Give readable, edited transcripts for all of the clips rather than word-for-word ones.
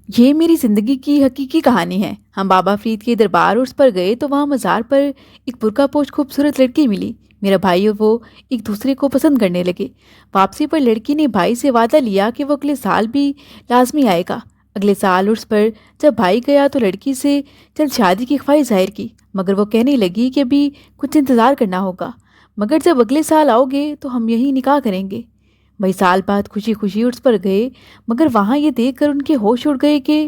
یہ میری زندگی کی حقیقی کہانی ہے۔ ہم بابا فرید کے دربار عرس پر گئے تو وہاں مزار پر ایک برقع پوش خوبصورت لڑکی ملی۔ میرا بھائی اور وہ ایک دوسرے کو پسند کرنے لگے۔ واپسی پر لڑکی نے بھائی سے وعدہ لیا کہ وہ اگلے سال بھی لازمی آئے گا۔ اگلے سال عرس پر جب بھائی گیا تو لڑکی سے چند شادی کی خواہش ظاہر کی، مگر وہ کہنے لگی کہ ابھی کچھ انتظار کرنا ہوگا، مگر جب اگلے سال آؤ گے تو ہم یہی نکاح کریں گے۔ بھائی سال بعد خوشی خوشی عرس پر گئے، مگر وہاں یہ دیکھ کر ان کے ہوش اڑ گئے کہ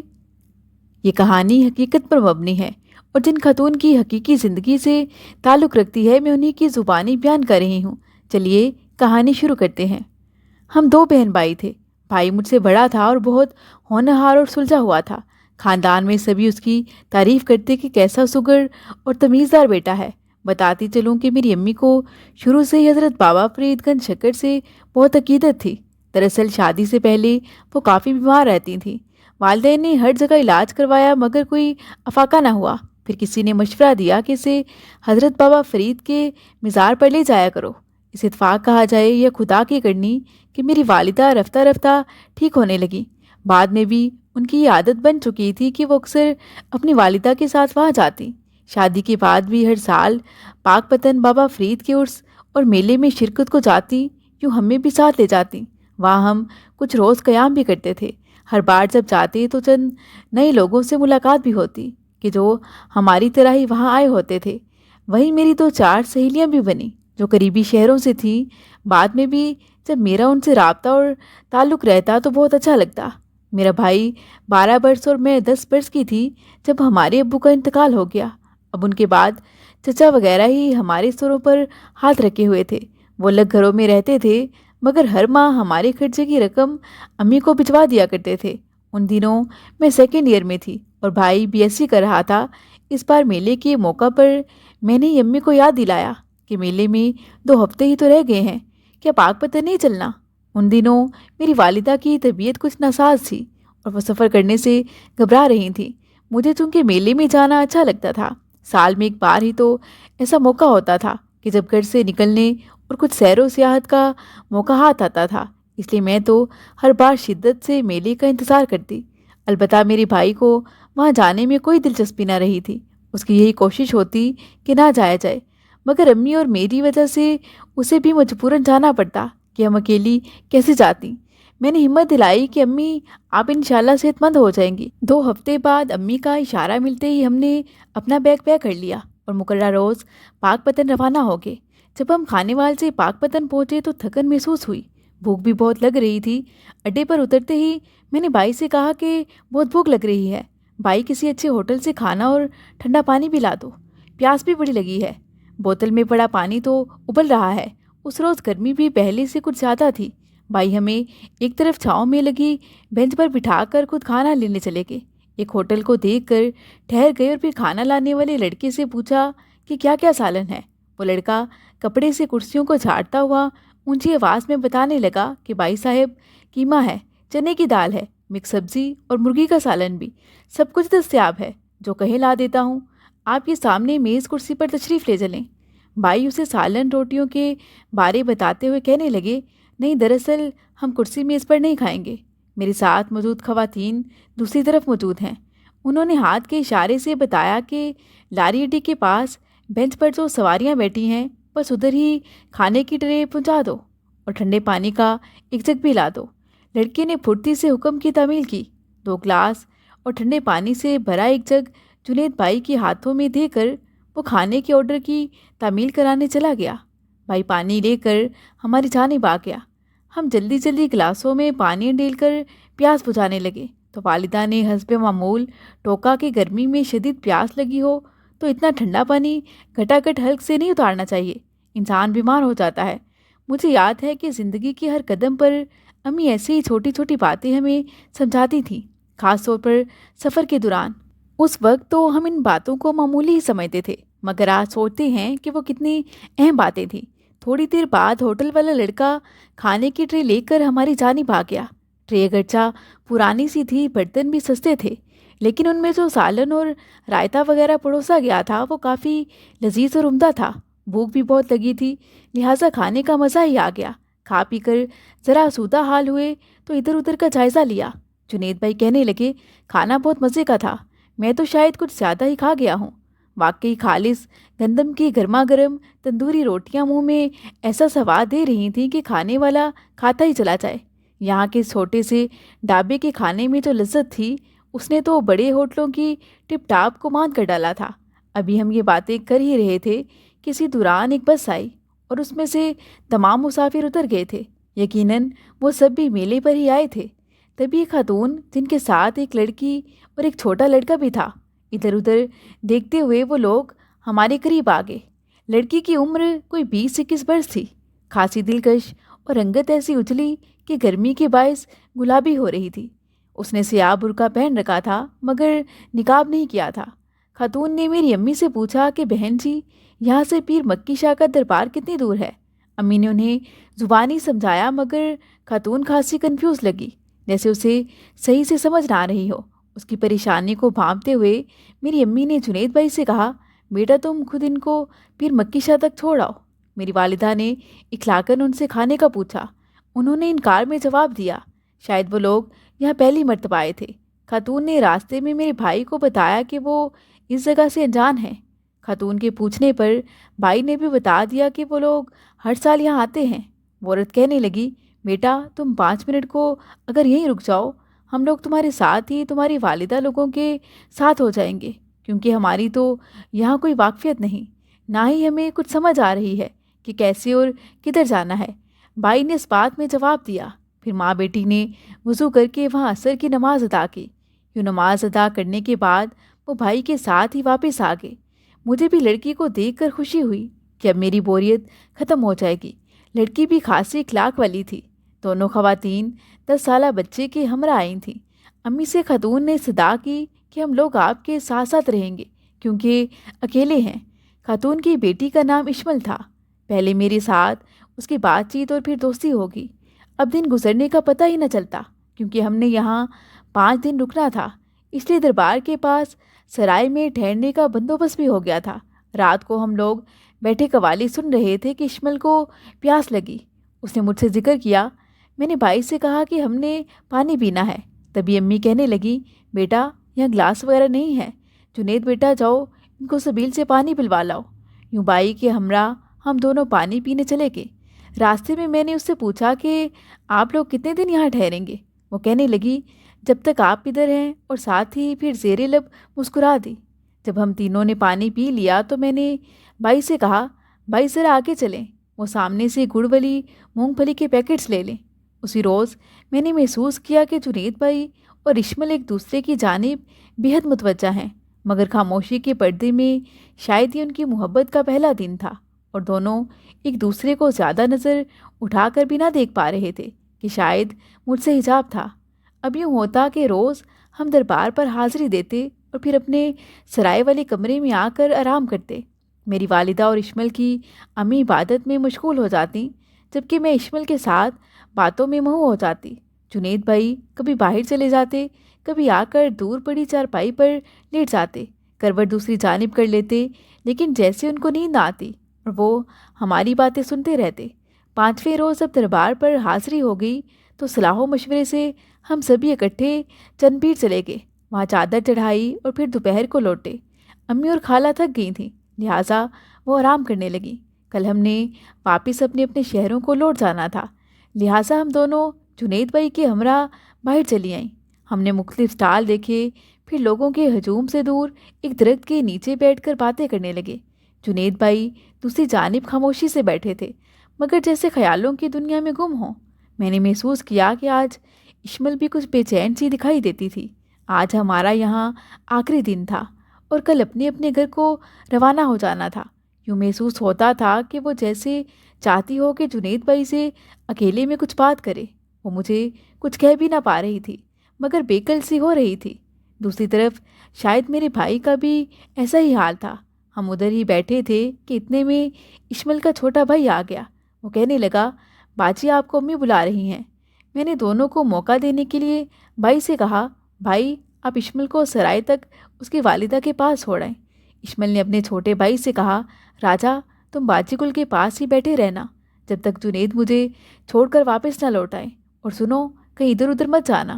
یہ کہانی حقیقت پر مبنی ہے، اور جن خاتون کی حقیقی زندگی سے تعلق رکھتی ہے میں انہی کی زبانی بیان کر رہی ہوں۔ چلیے کہانی شروع کرتے ہیں۔ ہم دو بہن بھائی تھے۔ بھائی مجھ سے بڑا تھا اور بہت ہونہار اور سلجھا ہوا تھا۔ خاندان میں سبھی اس کی تعریف کرتے کہ کیسا سگڑ اور تمیزدار بیٹا ہے۔ بتاتی چلوں کہ میری امی کو شروع سے ہی حضرت بابا فرید گنج شکر سے بہت عقیدت تھی۔ دراصل شادی سے پہلے وہ کافی بیمار رہتی تھیں۔ والدین نے ہر جگہ علاج کروایا مگر کوئی افاقہ نہ ہوا۔ پھر کسی نے مشورہ دیا کہ اسے حضرت بابا فرید کے مزار پر لے جایا کرو۔ اس اتفاق کہا جائے یا خدا کی کرنی کہ میری والدہ رفتہ رفتہ ٹھیک ہونے لگی۔ بعد میں بھی ان کی یہ عادت بن چکی تھی کہ وہ اکثر اپنی والدہ کے ساتھ وہاں جاتی۔ شادی کے بعد بھی ہر سال پاک پتن بابا فرید کے عرس اور میلے میں شرکت کو جاتی، یوں ہمیں بھی ساتھ لے جاتی۔ وہاں ہم کچھ روز قیام بھی کرتے تھے۔ ہر بار جب جاتے تو چند نئے لوگوں سے ملاقات بھی ہوتی کہ جو ہماری طرح ہی وہاں آئے ہوتے تھے۔ وہیں میری دو چار سہیلیاں بھی بنیں جو قریبی شہروں سے تھیں۔ بعد میں بھی جب میرا ان سے رابطہ اور تعلق رہتا تو بہت اچھا لگتا۔ میرا بھائی 12 برس اور میں 10 برس کی تھی جب ہمارے ابو کا انتقال ہو گیا۔ اب ان کے بعد چچا وغیرہ ہی ہمارے سروں پر ہاتھ رکھے ہوئے تھے۔ وہ الگ گھروں میں رہتے تھے مگر ہر ماہ ہمارے خرچے کی رقم امی کو بھجوا دیا کرتے تھے۔ ان دنوں میں سیکنڈ ایئر میں تھی اور بھائی بی ایس سی کر رہا تھا۔ اس بار میلے کے موقع پر میں نے امی کو یاد دلایا کہ میلے میں 2 ہفتے ہی تو رہ گئے ہیں، کیا پاک پتن نہیں چلنا؟ ان دنوں میری والدہ کی طبیعت کچھ ناساز تھی اور وہ سفر کرنے سے گھبرا رہی تھیں۔ مجھے چونکہ میلے میں جانا اچھا لگتا تھا۔ سال میں ایک بار ہی تو ایسا موقع ہوتا تھا کہ جب گھر سے نکلنے اور کچھ سیر و سیاحت کا موقع ہاتھ آتا تھا، اس لیے میں تو ہر بار شدت سے میلے کا انتظار کرتی۔ البتہ میرے بھائی کو وہاں جانے میں کوئی دلچسپی نہ رہی تھی۔ اس کی یہی کوشش ہوتی کہ نہ جایا جائے، مگر امی اور میری وجہ سے اسے بھی مجبوراً جانا پڑتا کہ ہم اکیلی کیسے جاتی۔ میں نے ہمت دلائی کہ امی آپ انشاءاللہ صحت مند ہو جائیں گی۔ 2 ہفتے بعد امی کا اشارہ ملتے ہی ہم نے اپنا بیگ پیک کر لیا اور مقررہ روز پاک پتن روانہ ہو گئے۔ جب ہم کھانے وال سے پاک پتن پہنچے تو تھکن محسوس ہوئی، بھوک بھی بہت لگ رہی تھی۔ اڈے پر اترتے ہی میں نے بھائی سے کہا کہ بہت بھوک لگ رہی ہے، بھائی کسی اچھے ہوٹل سے کھانا اور ٹھنڈا پانی بھی لا دو، پیاس بھی بڑی لگی ہے۔ بوتل میں پڑا پانی تو ابل رہا ہے۔ اس روز گرمی بھی پہلے سے کچھ زیادہ تھی۔ بھائی ہمیں ایک طرف چھاؤں میں لگی بینچ پر بٹھا کر خود کھانا لینے چلے گئے۔ ایک ہوٹل کو دیکھ کر ٹھہر گئے اور پھر کھانا لانے والے لڑکے سے پوچھا کہ کیا کیا سالن ہے۔ وہ لڑکا کپڑے سے کرسیوں کو جھاڑتا ہوا اونچی آواز میں بتانے لگا کہ بھائی صاحب قیمہ ہے، چنے کی دال ہے، مکس سبزی اور مرغی کا سالن بھی، سب کچھ دستیاب ہے، جو کہیں لا دیتا ہوں۔ آپ کے سامنے میز کرسی پر تشریف لے چلیں۔ بھائی اسے سالن روٹیوں کے بارے بتاتے ہوئے کہنے لگے، نہیں دراصل ہم کرسی میز پر نہیں کھائیں گے، میرے ساتھ موجود خواتین دوسری طرف موجود ہیں۔ انہوں نے ہاتھ کے اشارے سے بتایا کہ لاری اڈی کے پاس بینچ پر جو سواریاں بیٹھی ہیں بس ادھر ہی کھانے کی ٹرے پہنچا دو اور ٹھنڈے پانی کا ایک جگ بھی لا دو۔ لڑکے نے پھرتی سے حکم کی تعمیل کی۔ 2 گلاس اور ٹھنڈے پانی سے بھرا ایک جگ جنید بھائی کے ہاتھوں میں دے کر وہ کھانے کے آرڈر کی تعمیل کرانے چلا گیا۔ بھائی پانی لے کر ہماری جانب آ گیا۔ ہم جلدی جلدی گلاسوں میں پانی ڈیل کر پیاس بجھانے لگے تو والدہ نے حسب معمول ٹوکا کہ گرمی میں شدید پیاس لگی ہو تو اتنا ٹھنڈا پانی گھٹاگھٹ حلق سے نہیں اتارنا چاہیے، انسان بیمار ہو جاتا ہے۔ مجھے یاد ہے کہ زندگی کے ہر قدم پر امی ایسی ہی چھوٹی چھوٹی باتیں ہمیں سمجھاتی تھیں، خاص طور پر سفر کے دوران۔ اس وقت تو ہم ان باتوں کو معمولی ہی سمجھتے تھے، مگر آج سوچتے ہیں کہ وہ کتنی اہم باتیں تھیں۔ تھوڑی دیر بعد ہوٹل والا لڑکا کھانے کی ٹرے لے کر ہماری جانب آ گیا۔ ٹرے اگرچہ پرانی سی تھی، برتن بھی سستے تھے، لیکن ان میں جو سالن اور رائتا وغیرہ پروسا گیا تھا وہ کافی لذیذ اور عمدہ تھا۔ بھوک بھی بہت لگی تھی، لہٰذا کھانے کا مزہ ہی آ گیا۔ کھا پی کر ذرا آسودہ حال ہوئے تو ادھر ادھر کا جائزہ لیا۔ جنید بھائی کہنے لگے، کھانا بہت مزے کا تھا، میں تو شاید کچھ زیادہ ہی کھا گیا ہوں۔ واقعی خالص گندم کی گرما گرم تندوری روٹیاں منہ میں ایسا سواد دے رہی تھیں کہ کھانے والا کھاتا ہی چلا جائے۔ یہاں کے چھوٹے سے ڈھابے کے کھانے میں جو لذت تھی، اس نے تو بڑے ہوٹلوں کی ٹپ ٹاپ کو ماند کر ڈالا تھا۔ ابھی ہم یہ باتیں کر ہی رہے تھے، کسی دوران ایک بس آئی اور اس میں سے تمام مسافر اتر گئے تھے۔ یقیناً وہ سب بھی میلے پر ہی آئے تھے۔ تبھی ایک خاتون، جن کے ساتھ ایک لڑکی اور ایک چھوٹا لڑکا بھی تھا، ادھر ادھر دیکھتے ہوئے وہ لوگ ہمارے قریب آ گئے۔ لڑکی کی عمر کوئی 20-21 برس تھی، خاصی دلکش اور رنگت ایسی اجلی کہ گرمی کے باعث گلابی ہو رہی تھی۔ اس نے سیاہ برقع پہن رکھا تھا مگر نقاب نہیں کیا تھا۔ خاتون نے میری امی سے پوچھا کہ بہن جی، یہاں سے پیر مکی شاہ کا دربار کتنی دور ہے؟ امی نے انہیں زبانی سمجھایا مگر خاتون خاصی کنفیوز لگی، جیسے اسے صحیح سے سمجھ نہ آ رہی ہو۔ اس کی پریشانی کو بھانپتے ہوئے میری امی نے جنید بھائی سے کہا، بیٹا تم خود ان کو پیر مکی شاہ تک چھوڑ آؤ۔ میری والدہ نے اکھلاکن ان سے کھانے کا پوچھا۔ انہوں نے انکار میں جواب دیا، شاید وہ لوگ یہاں پہلی مرتبہ آئے تھے۔ خاتون نے راستے میں میرے بھائی کو بتایا کہ وہ اس جگہ سے انجان ہیں۔ خاتون کے پوچھنے پر بھائی نے بھی بتا دیا کہ وہ لوگ ہر سال یہاں آتے ہیں۔ وہ عورت کہنے لگی، بیٹا تم 5 منٹ کو اگر یہیں رک جاؤ، ہم لوگ تمہارے ساتھ ہی تمہاری والدہ لوگوں کے ساتھ ہو جائیں گے، کیونکہ ہماری تو یہاں کوئی واقفیت نہیں، نہ ہی ہمیں کچھ سمجھ آ رہی ہے کہ کیسے اور کدھر جانا ہے۔ بھائی نے اس بات میں جواب دیا۔ پھر ماں بیٹی نے وضو کر کے وہاں عصر کی نماز ادا کی۔ یوں نماز ادا کرنے کے بعد وہ بھائی کے ساتھ ہی واپس آ گئے۔ مجھے بھی لڑکی کو دیکھ کر خوشی ہوئی کہ اب میری بوریت ختم ہو جائے گی۔ لڑکی بھی خاصی اخلاق والی تھی۔ دونوں خواتین 10 سالہ بچے کے ہمراہ آئی تھیں۔ امی سے خاتون نے صدا کی کہ ہم لوگ آپ کے ساتھ ساتھ رہیں گے کیونکہ اکیلے ہیں۔ خاتون کی بیٹی کا نام اشمل تھا۔ پہلے میرے ساتھ اس کی بات چیت اور پھر دوستی ہوگی۔ اب دن گزرنے کا پتہ ہی نہ چلتا کیونکہ ہم نے یہاں 5 دن رکنا تھا، اس لیے دربار کے پاس سرائے میں ٹھہرنے کا بندوبست بھی ہو گیا تھا۔ رات کو ہم لوگ بیٹھے قوالی سن رہے تھے کہ اشمل کو پیاس لگی۔ اس نے مجھ سے ذکر کیا۔ میں نے بھائی سے کہا کہ ہم نے پانی پینا ہے۔ تبھی امی کہنے لگی، بیٹا یہاں گلاس وغیرہ نہیں ہے، جنید بیٹا جاؤ ان کو سبیل سے پانی پلوا لاؤ۔ یوں بھائی کے ہمراہ ہم دونوں پانی پینے چلے گئے۔ راستے میں نے اس سے پوچھا کہ آپ لوگ کتنے دن یہاں ٹھہریں گے؟ وہ کہنے لگی، جب تک آپ ادھر ہیں، اور ساتھ ہی پھر زیر لب مسکرا دی۔ جب ہم تینوں نے پانی پی لیا تو میں نے بھائی سے کہا، بھائی ذرا آگے چلیں، وہ سامنے سے گڑ والی مونگ پھلی کے پیکٹس لے لیں۔ اسی روز میں نے محسوس کیا کہ جنید بھائی اور اشمل ایک دوسرے کی جانب بے حد متوجہ ہیں، مگر خاموشی کے پردے میں شاید یہ ان کی محبت کا پہلا دن تھا اور دونوں ایک دوسرے کو زیادہ نظر اٹھا کر بھی نہ دیکھ پا رہے تھے کہ شاید مجھ سے حجاب تھا۔ اب یوں ہوتا کہ روز ہم دربار پر حاضری دیتے اور پھر اپنے سرائے والے کمرے میں آ کر آرام کرتے۔ میری والدہ اور اشمل کی امی عبادت میں مشغول ہو جاتی، جبکہ میں اشمل کے ساتھ باتوں میں مہو ہو جاتی۔ جنید بھائی کبھی باہر چلے جاتے، کبھی آ کر دور پڑی چارپائی پر لیٹ جاتے، کروٹ دوسری جانب کر لیتے، لیکن جیسے ان کو نیند آتی اور وہ ہماری باتیں سنتے رہتے۔ 5ویں روز اب دربار پر حاضری ہو گئی تو صلاح و مشورے سے ہم سبھی اکٹھے چند پیر چلے گئے، وہاں چادر چڑھائی اور پھر دوپہر کو لوٹے۔ امی اور خالہ تھک گئی تھیں، لہٰذا وہ آرام کرنے لگیں۔ کل ہم نے واپس اپنے اپنے شہروں کو لوٹ جانا تھا، لہٰذا ہم دونوں جنید بھائی کے ہمراہ باہر چلی آئیں۔ ہم نے مختلف اسٹال دیکھے، پھر لوگوں کے ہجوم سے دور ایک درخت کے نیچے بیٹھ کر باتیں کرنے لگے۔ جنید بھائی دوسری جانب خاموشی سے بیٹھے تھے، مگر جیسے خیالوں کی دنیا میں گم ہوں۔ میں نے محسوس کیا کہ آج اشمل بھی کچھ بے چین سی دکھائی دیتی تھی۔ آج ہمارا یہاں آخری دن تھا اور کل اپنے اپنے گھر کو روانہ ہو جانا تھا۔ یوں محسوس ہوتا تھا کہ وہ جیسے چاہتی ہو کہ جنید بھائی سے اکیلے میں کچھ بات کرے۔ وہ مجھے کچھ کہہ بھی نہ پا رہی تھی، مگر بےقل سی ہو رہی تھی۔ دوسری طرف شاید میرے بھائی کا بھی ایسا ہی حال تھا۔ ہم ادھر ہی بیٹھے تھے کہ اتنے میں اشمل کا چھوٹا بھائی آ گیا۔ وہ کہنے لگا، باجی آپ کو امی بلا رہی ہیں۔ میں نے دونوں کو موقع دینے کے لیے بھائی سے کہا، بھائی آپ اشمل کو سرائے تک اس کی والدہ کے پاس چھوڑیں۔ اشمل نے اپنے چھوٹے بھائی سے کہا، راجا تم باجی گل کے پاس ہی بیٹھے رہنا جب تک جنید مجھے چھوڑ کر واپس نہ لوٹ آئے، اور سنو کہیں ادھر ادھر مت جانا۔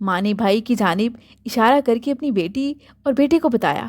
ماں نے بھائی کی جانب اشارہ کر کے اپنی بیٹی اور بیٹے کو بتایا۔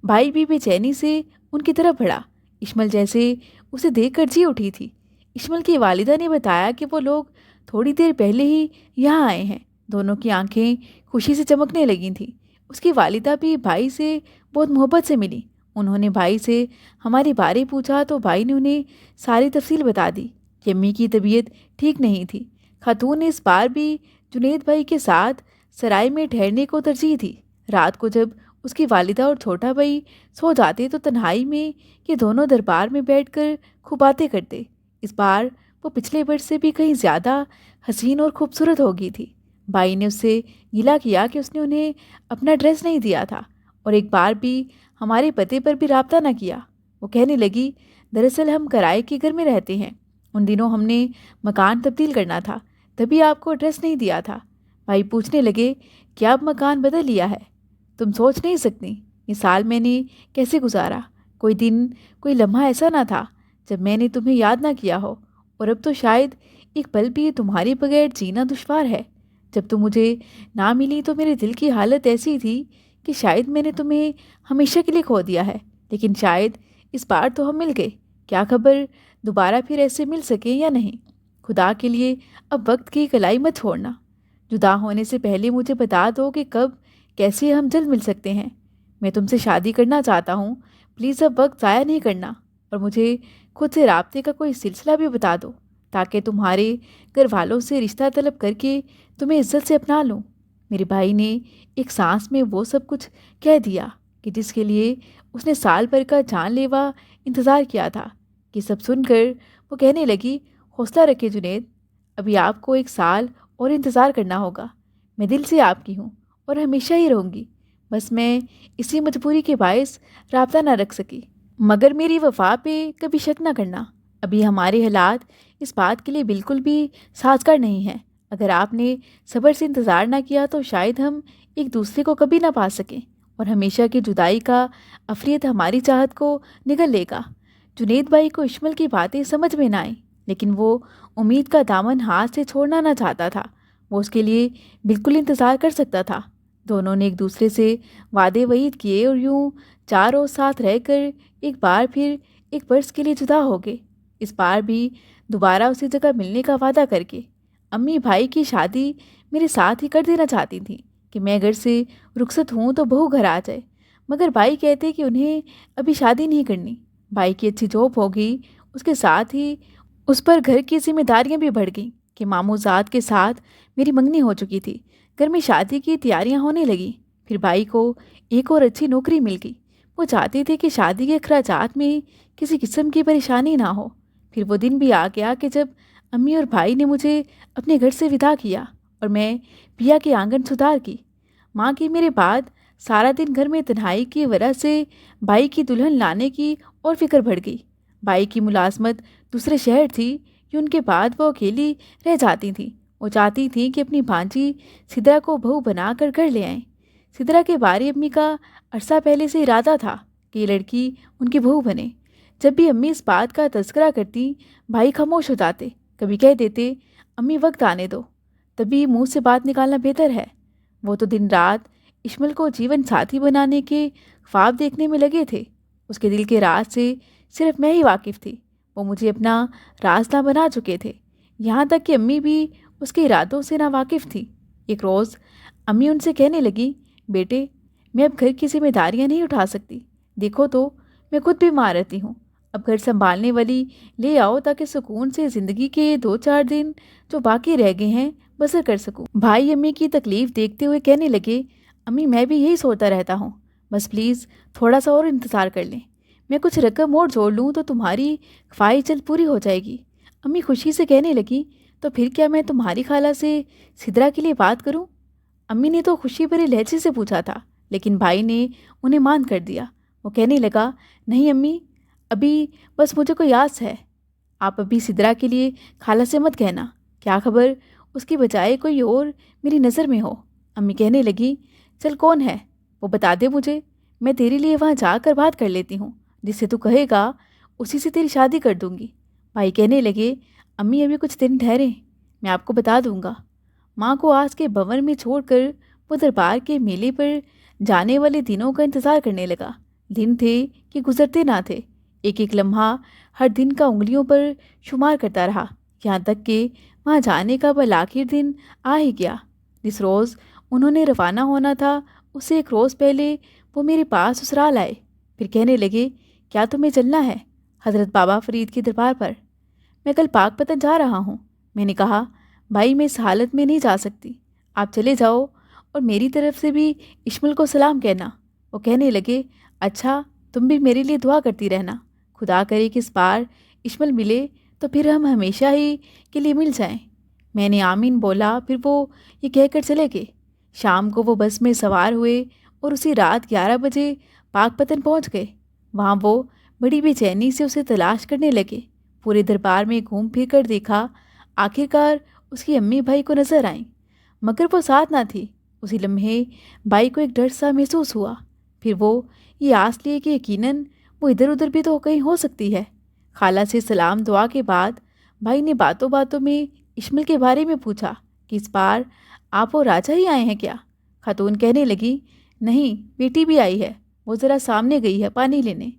بھائی بھی بے چینی سے ان کی طرف بڑھا۔ اشمل جیسے اسے دیکھ کر جی اٹھی تھی۔ اشمل کی والدہ نے بتایا کہ وہ لوگ تھوڑی دیر پہلے ہی یہاں آئے ہیں۔ دونوں کی آنکھیں خوشی سے چمکنے لگی تھیں۔ اس کی والدہ بھی بھائی سے بہت محبت سے ملی۔ انہوں نے بھائی سے ہمارے بارے پوچھا تو بھائی نے انہیں ساری تفصیل بتا دی کہ امی کی طبیعت ٹھیک نہیں تھی۔ خاتون نے اس بار بھی جنید بھائی کے ساتھ سرائے میں ٹھہرنے کو ترجیح دی۔ رات کو جب اس کی والدہ اور چھوٹا بھائی سو جاتے تو تنہائی میں یہ دونوں دربار میں بیٹھ کر خوب باتیں کرتے۔ اس بار وہ پچھلے برس سے بھی کہیں زیادہ حسین اور خوبصورت ہو گئی تھی۔ بھائی نے اس سے گلہ کیا کہ اس نے انہیں اپنا ایڈریس نہیں دیا تھا اور ایک بار بھی ہمارے پتے پر بھی رابطہ نہ کیا۔ وہ کہنے لگی، دراصل ہم کرائے کے گھر میں رہتے ہیں۔ ان دنوں ہم نے مکان تبدیل کرنا تھا، تبھی آپ کو ایڈریس نہیں دیا تھا۔ بھائی پوچھنے لگے، کیا اب مکان بدل لیا ہے؟ تم سوچ نہیں سکتی یہ سال میں نے کیسے گزارا۔ کوئی دن، کوئی لمحہ ایسا نہ تھا جب میں نے تمہیں یاد نہ کیا ہو، اور اب تو شاید ایک پل بھی تمہارے بغیر جینا دشوار ہے۔ جب تم مجھے نہ ملی تو میرے دل کی حالت ایسی تھی کہ شاید میں نے تمہیں ہمیشہ کے لیے کھو دیا ہے، لیکن شاید اس بار تو ہم مل گئے۔ کیا خبر دوبارہ پھر ایسے مل سکیں یا نہیں۔ خدا کے لیے اب وقت کی کلائی مت چھوڑنا۔ جدا ہونے سے پہلے مجھے بتا دو کہ کب، کیسے ہم جلد مل سکتے ہیں۔ میں تم سے شادی کرنا چاہتا ہوں، پلیز اب وقت ضائع نہیں کرنا، اور مجھے خود سے رابطے کا کوئی سلسلہ بھی بتا دو تاکہ تمہارے گھر والوں سے رشتہ طلب کر کے تمہیں عزت سے اپنا لوں۔ میرے بھائی نے ایک سانس میں وہ سب کچھ کہہ دیا کہ جس کے لیے اس نے سال بھر کا جان لیوا انتظار کیا تھا۔ یہ سب سن کر وہ کہنے لگی، حوصلہ رکھے جنید، ابھی آپ کو ایک سال اور انتظار کرنا ہوگا۔ میں دل سے آپ کی ہوں اور ہمیشہ ہی رہوں گی، بس میں اسی مجبوری کے باعث رابطہ نہ رکھ سکی، مگر میری وفا پہ کبھی شک نہ کرنا۔ ابھی ہمارے حالات اس بات کے لیے بالکل بھی سازگار نہیں ہیں۔ اگر آپ نے صبر سے انتظار نہ کیا تو شاید ہم ایک دوسرے کو کبھی نہ پا سکیں، اور ہمیشہ کی جدائی کا عفریت ہماری چاہت کو نگل لے گا۔ جنید بھائی کو اشمل کی باتیں سمجھ میں نہ آئیں، لیکن وہ امید کا دامن ہاتھ سے چھوڑنا نہ چاہتا تھا۔ وہ اس کے لیے بالکل انتظار کر سکتا تھا۔ دونوں نے ایک دوسرے سے وعدے وعید کیے اور یوں 4 روز ساتھ رہ کر ایک بار پھر ایک برس کے لیے جدا ہو گئے، اس بار بھی دوبارہ اسی جگہ ملنے کا وعدہ کر کے۔ امی بھائی کی شادی میرے ساتھ ہی کر دینا چاہتی تھیں کہ میں گھر سے رخصت ہوں تو بہو گھر آ جائے، مگر بھائی کہتے کہ انہیں ابھی شادی نہیں کرنی۔ بھائی کی اچھی جاب ہو گئی، اس کے ساتھ ہی اس پر گھر کی ذمہ داریاں بھی بڑھ گئیں کہ ماموزاد کے ساتھ میری منگنی ہو چکی تھی۔ گھر میں شادی کی تیاریاں ہونے لگیں۔ پھر بھائی کو ایک اور اچھی نوکری مل گئی۔ وہ چاہتے تھے کہ شادی کے اخراجات میں کسی قسم کی پریشانی نہ ہو۔ پھر وہ دن بھی آ گیا کہ جب امی اور بھائی نے مجھے اپنے گھر سے ودا کیا اور میں پیا کے آنگن سدھار کی۔ ماں کی میرے بعد سارا دن گھر میں تنہائی کی وجہ سے بھائی کی دلہن لانے کی اور فکر بڑھ گئی۔ بھائی کی ملازمت دوسرے شہر تھی کہ ان کے بعد وہ اکیلی رہ جاتی تھیں۔ وہ چاہتی تھیں کہ اپنی بھانجی سدرا کو بہو بنا کر گھر لے آئیں۔ سدرا کے بارے امی کا عرصہ پہلے سے ارادہ تھا کہ یہ لڑکی ان کی بہو بنے۔ جب بھی امی اس بات کا تذکرہ کرتی، بھائی خاموش ہو جاتے، کبھی کہہ دیتے، امی وقت آنے دو، تبھی منہ سے بات نکالنا بہتر ہے۔ وہ تو دن رات اشمل کو جیون ساتھی بنانے کے خواب دیکھنے میں لگے تھے۔ اس کے دل کے راز سے صرف میں ہی واقف تھی۔ وہ مجھے اپنا رازداں بنا چکے تھے، یہاں تک کہ امی بھی اس کے ارادوں سے نا واقف تھی۔ ایک روز امی ان سے کہنے لگی، بیٹے، میں اب گھر کی ذمہ داریاں نہیں اٹھا سکتی۔ دیکھو تو میں خود بھی ماں رہتی ہوں، اب گھر سنبھالنے والی لے آؤ تاکہ سکون سے زندگی کے 2-4 دن جو باقی رہ گئے ہیں بسر کر سکوں۔ بھائی امی کی تکلیف دیکھتے ہوئے کہنے لگے، امی میں بھی یہی سوچتا رہتا ہوں، بس پلیز تھوڑا سا اور انتظار کر لیں، میں کچھ رقم اور جوڑ لوں تو تمہاری خواہش جلد پوری ہو جائے گی۔ امی خوشی سے کہنے لگی، تو پھر کیا میں تمہاری خالہ سے سدرا کے لیے بات کروں؟ امی نے تو خوشی بھرے لہجے سے پوچھا تھا، لیکن بھائی نے انہیں مان کر دیا۔ وہ کہنے لگا، نہیں امی، ابھی بس مجھے کوئی آس ہے، آپ ابھی سدرا کے لیے خالہ سے مت کہنا، کیا خبر اس کی بجائے کوئی اور میری نظر میں ہو۔ امی کہنے لگی، چل کون ہے وہ بتا دے مجھے، میں تیرے لیے وہاں جا کر بات کر لیتی ہوں، جس سے تو کہے گا اسی سے تیری شادی کر دوں گی۔ بھائی کہنے لگے، امی ابھی کچھ دن ٹھہریں، میں آپ کو بتا دوں گا۔ ماں کو آس کے بھون میں چھوڑ کر وہ دربار کے میلے پر جانے والے دنوں کا انتظار کرنے لگا۔ دن تھے کہ گزرتے نہ تھے، ایک ایک لمحہ ہر دن کا انگلیوں پر شمار کرتا رہا، یہاں تک کہ وہاں جانے کا بالآخر دن آ ہی گیا۔ جس روز انہوں نے روانہ ہونا تھا اس سے ایک روز پہلے وہ میرے پاس سسرال آئے، پھر کہنے لگے، کیا تمہیں چلنا ہے حضرت بابا فرید کے دربار پر؟ میں کل پاک پتن جا رہا ہوں۔ میں نے کہا، بھائی میں اس حالت میں نہیں جا سکتی، آپ چلے جاؤ اور میری طرف سے بھی اشمل کو سلام کہنا۔ وہ کہنے لگے، اچھا، تم بھی میرے لیے دعا کرتی رہنا، خدا کرے کہ اس بار اشمل ملے تو پھر ہم ہمیشہ ہی کے لیے مل جائیں۔ میں نے آمین بولا، پھر وہ یہ کہہ کر چلے گئے۔ شام کو وہ بس میں سوار ہوئے اور اسی رات 11 بجے پاک پتن پہنچ گئے۔ وہاں وہ بڑی بے چینی سے اسے تلاش کرنے لگے، پورے دربار میں گھوم پھر کر دیکھا، آخر اس کی امی بھائی کو نظر آئیں، مگر وہ ساتھ نہ تھی۔ اسی لمحے بھائی کو ایک ڈر سا محسوس ہوا، پھر وہ یہ آس لیے کہ یقیناً وہ ادھر ادھر بھی تو کہیں ہو سکتی ہے۔ خالہ سے سلام دعا کے بعد بھائی نے باتوں باتوں میں اشمل کے بارے میں پوچھا کہ اس بار آپ اور راجا ہی آئے ہیں کیا؟ خاتون کہنے لگی، نہیں، بیٹی بھی آئی ہے، وہ ذرا سامنے گئی ہے پانی لینے۔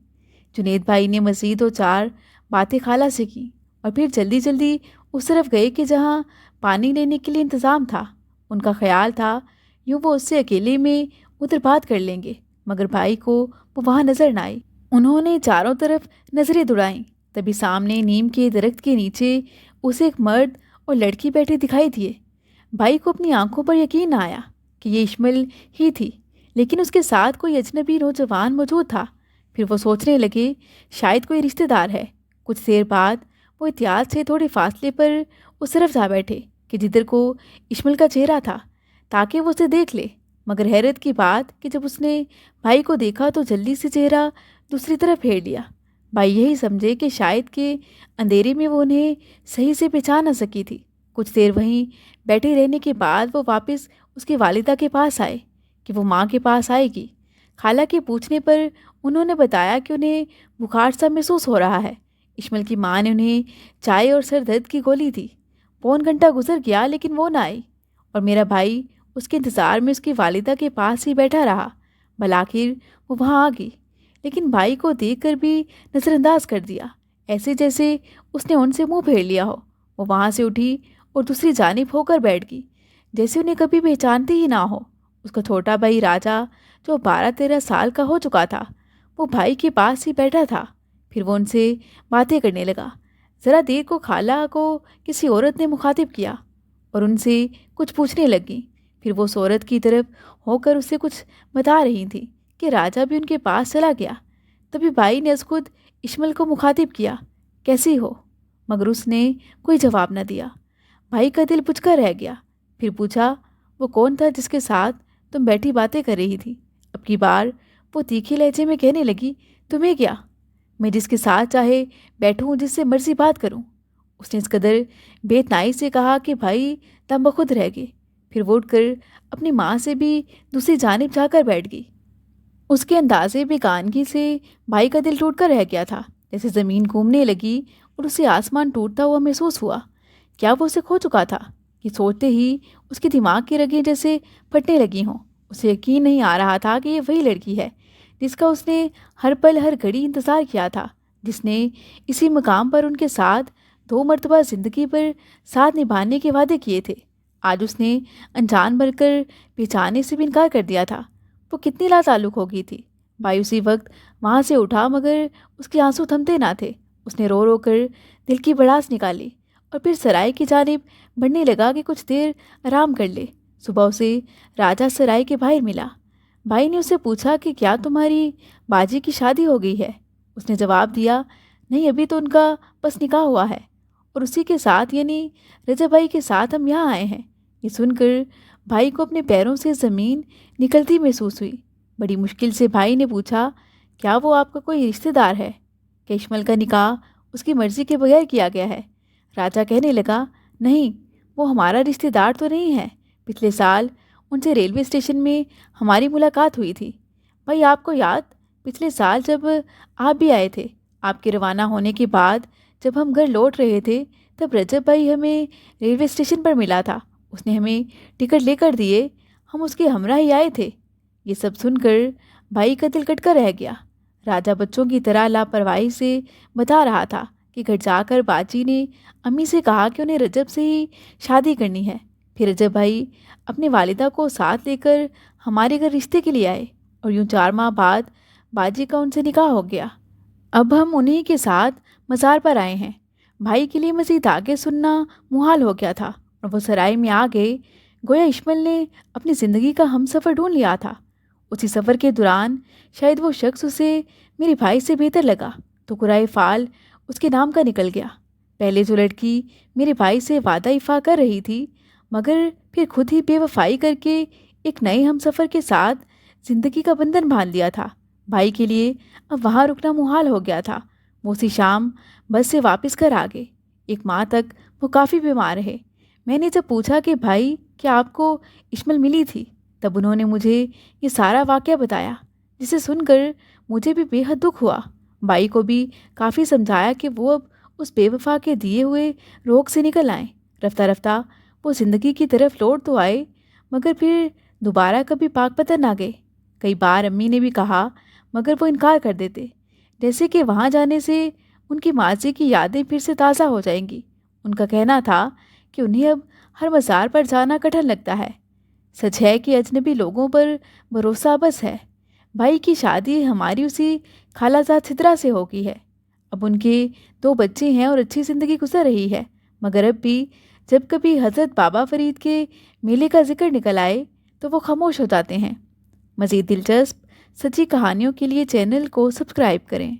جنید بھائی نے مزید دو چار باتیں خالہ سے کی اور پھر جلدی جلدی اس طرف گئے کہ جہاں پانی لینے کے لیے انتظام تھا۔ ان کا خیال تھا یوں وہ اس سے اکیلے میں ادھر بات کر لیں گے، مگر بھائی کو وہ وہاں نظر نہ آئی۔ انہوں نے چاروں طرف نظریں دوڑائیں، تبھی سامنے نیم کے درخت کے نیچے اسے ایک مرد اور لڑکی بیٹھے دکھائی دیے۔ بھائی کو اپنی آنکھوں پر یقین نہ آیا کہ یہ اشمل ہی تھی، لیکن اس کے ساتھ کوئی اجنبی نوجوان موجود تھا۔ پھر وہ سوچنے لگے، شاید کوئی رشتہ دار ہے۔ کچھ دیر بعد وہ احتیاط سے تھوڑے فاصلے پر اس طرف جا بیٹھے کہ جدھر کو اشمل کا چہرہ تھا، تاکہ وہ اسے دیکھ لے، مگر حیرت کی بات کہ جب اس نے بھائی کو دیکھا تو جلدی سے چہرہ دوسری طرف پھیر لیا۔ بھائی یہی سمجھے کہ شاید کہ اندھیرے میں وہ انہیں صحیح سے پہچان نہ سکی تھی۔ کچھ دیر وہیں بیٹھے رہنے کے بعد وہ واپس اس کی والدہ کے پاس آئے کہ وہ ماں کے پاس آئے گی۔ خالہ کے پوچھنے پر انہوں نے بتایا کہ انہیں بخار سا محسوس ہو رہا ہے۔ اشمل کی ماں نے انہیں چائے اور سر درد کی گولی دی۔ پون گھنٹہ گزر گیا لیکن وہ نہ آئی، اور میرا بھائی اس کے انتظار میں اس کی والدہ کے پاس ہی بیٹھا رہا۔ بالآخر وہ وہاں آ گئی، لیکن بھائی کو دیکھ کر بھی نظر انداز کر دیا، ایسے جیسے اس نے ان سے منہ پھیر لیا ہو۔ وہ وہاں سے اٹھی اور دوسری جانب ہو کر بیٹھ گئی، جیسے انہیں کبھی پہچانتی ہی نہ ہو۔ اس کا چھوٹا بھائی راجا، جو 12-13 سال کا ہو چکا تھا، وہ بھائی کے پاس ہی بیٹھا تھا۔ پھر وہ ان سے باتیں کرنے لگا۔ ذرا دیر کو خالہ کو کسی عورت نے مخاطب کیا اور ان سے کچھ پوچھنے لگی۔ پھر وہ اس عورت کی طرف ہو کر اسے کچھ بتا رہی تھی کہ راجا بھی ان کے پاس چلا گیا۔ تبھی بھائی نے از خود اشمل کو مخاطب کیا، کیسی ہو؟ مگر اس نے کوئی جواب نہ دیا۔ بھائی کا دل بجھ کر رہ گیا۔ پھر پوچھا، وہ کون تھا جس کے ساتھ تم بیٹھی باتیں کر رہی تھی؟ اب کی بار وہ تیکھے لہجے میں کہنے لگی، تمہیں کیا؟ میں جس کے ساتھ چاہے بیٹھوں، جس سے مرضی بات کروں۔ اس نے اس قدر بے اتنائی سے کہا کہ بھائی دم بخود رہ گئے۔ پھر وہ اٹھ کر اپنی ماں سے بھی دوسری جانب جا کر بیٹھ گئی۔ اس کے اندازے بیگانگی سے بھائی کا دل ٹوٹ کر رہ گیا تھا، جیسے زمین گھومنے لگی اور اسے آسمان ٹوٹتا ہوا محسوس ہوا۔ کیا وہ اسے کھو چکا تھا؟ یہ سوچتے ہی اس کے دماغ کی رگیں جیسے پھٹنے لگی ہوں۔ اسے یقین نہیں آ رہا تھا کہ یہ وہی لڑکی ہے جس کا اس نے ہر پل ہر گھڑی انتظار کیا تھا، جس نے اسی مقام پر ان کے ساتھ 2 مرتبہ زندگی پر ساتھ نبھانے کے وعدے کیے تھے۔ آج اس نے انجان بن کر پہچانے سے بھی انکار کر دیا تھا۔ وہ کتنی لاتعلق ہو گئی تھی۔ بھائی اسی وقت وہاں سے اٹھا، مگر اس کے آنسو تھمتے نہ تھے۔ اس نے رو رو کر دل کی بڑاس نکالی اور پھر سرائے کی جانب بڑھنے لگا کہ کچھ دیر آرام کر لے۔ صبح اسے راجا سرائے کے باہر ملا۔ بھائی نے اسے پوچھا کہ کیا تمہاری باجی کی شادی ہو گئی ہے؟ اس نے جواب دیا، نہیں، ابھی تو ان کا بس نکاح ہوا ہے، اور اسی کے ساتھ یعنی رجب بھائی کے ساتھ ہم یہاں آئے ہیں۔ یہ سن کر بھائی کو اپنے پیروں سے زمین نکلتی محسوس ہوئی۔ بڑی مشکل سے بھائی نے پوچھا، کیا وہ آپ کا کوئی رشتہ دار ہے؟ کہ اشمل کا نکاح اس کی مرضی کے بغیر کیا گیا ہے؟ راجا کہنے لگا، نہیں، وہ ہمارا رشتہ دار تو نہیں ہے۔ پچھلے سال ان سے ریلوے اسٹیشن میں ہماری ملاقات ہوئی تھی۔ بھائی آپ کو یاد، پچھلے سال جب آپ بھی آئے تھے، آپ کے روانہ ہونے کے بعد جب ہم گھر لوٹ رہے تھے، تب رجب بھائی ہمیں ریلوے اسٹیشن پر ملا تھا۔ اس نے ہمیں ٹکٹ لے کر دیے، ہم اس کے ہمراہ ہی آئے تھے۔ یہ سب سن کر بھائی کا دل کٹ کر رہ گیا۔ راجہ بچوں کی طرح لاپرواہی سے بتا رہا تھا کہ گھر جا کر باجی نے امی سے کہا کہ انہیں رجب سے ہی شادی کرنی ہے۔ پھر رجب بھائی اپنی والدہ کو ساتھ لے کر ہمارے گھر رشتے کے لیے آئے اور یوں 4 ماہ بعد باجی کا ان سے نکاح ہو گیا۔ اب ہم انہی کے ساتھ مزار پر آئے ہیں۔ بھائی کے لیے مزید آگے سننا محال ہو گیا تھا اور وہ سرائے میں آ گئے، گویا اشمل نے اپنی زندگی کا ہم سفر ڈھونڈ لیا تھا۔ اسی سفر کے دوران شاید وہ شخص اسے میرے بھائی سے بہتر لگا تو قرائے فعال اس کے نام کا نکل گیا۔ پہلے جو لڑکی میرے بھائی سے وعدہ وفا کر رہی تھی، مگر پھر خود ہی بے وفائی کر کے ایک نئے ہم سفر کے ساتھ زندگی کا بندھن باندھ لیا تھا۔ بھائی کے لیے اب وہاں رکنا محال ہو گیا تھا۔ وہ اسی شام بس سے واپس گھر آ گئے۔ 1 ماہ تک وہ کافی بیمار رہے۔ میں نے جب پوچھا کہ بھائی کیا آپ کو اشمل ملی تھی، تب انہوں نے مجھے یہ سارا واقعہ بتایا، جسے سن کر مجھے بھی بے حد دکھ ہوا۔ بھائی کو بھی کافی سمجھایا کہ وہ اب اس بے وفا کے دیے ہوئے روگ سے نکل آئیں۔ رفتہ رفتہ وہ زندگی کی طرف لوٹ تو آئے، مگر پھر دوبارہ کبھی پاک پتن نہ گئے۔ کئی بار امی نے بھی کہا، مگر وہ انکار کر دیتے، جیسے کہ وہاں جانے سے ان کی ماضی کی یادیں پھر سے تازہ ہو جائیں گی۔ ان کا کہنا تھا کہ انہیں اب ہر مزار پر جانا کٹھن لگتا ہے۔ سچ ہے کہ اجنبی لوگوں پر بھروسہ بس ہے۔ بھائی کی شادی ہماری اسی خالہ زاد سترہ سے ہو گئی ہے۔ اب ان کے 2 بچے ہیں اور اچھی زندگی گزر رہی ہے، مگر اب بھی جب کبھی حضرت بابا فرید کے میلے کا ذکر نکل آئے تو وہ خاموش ہو جاتے ہیں۔ مزید دلچسپ سچی کہانیوں کے لیے چینل کو سبسکرائب کریں۔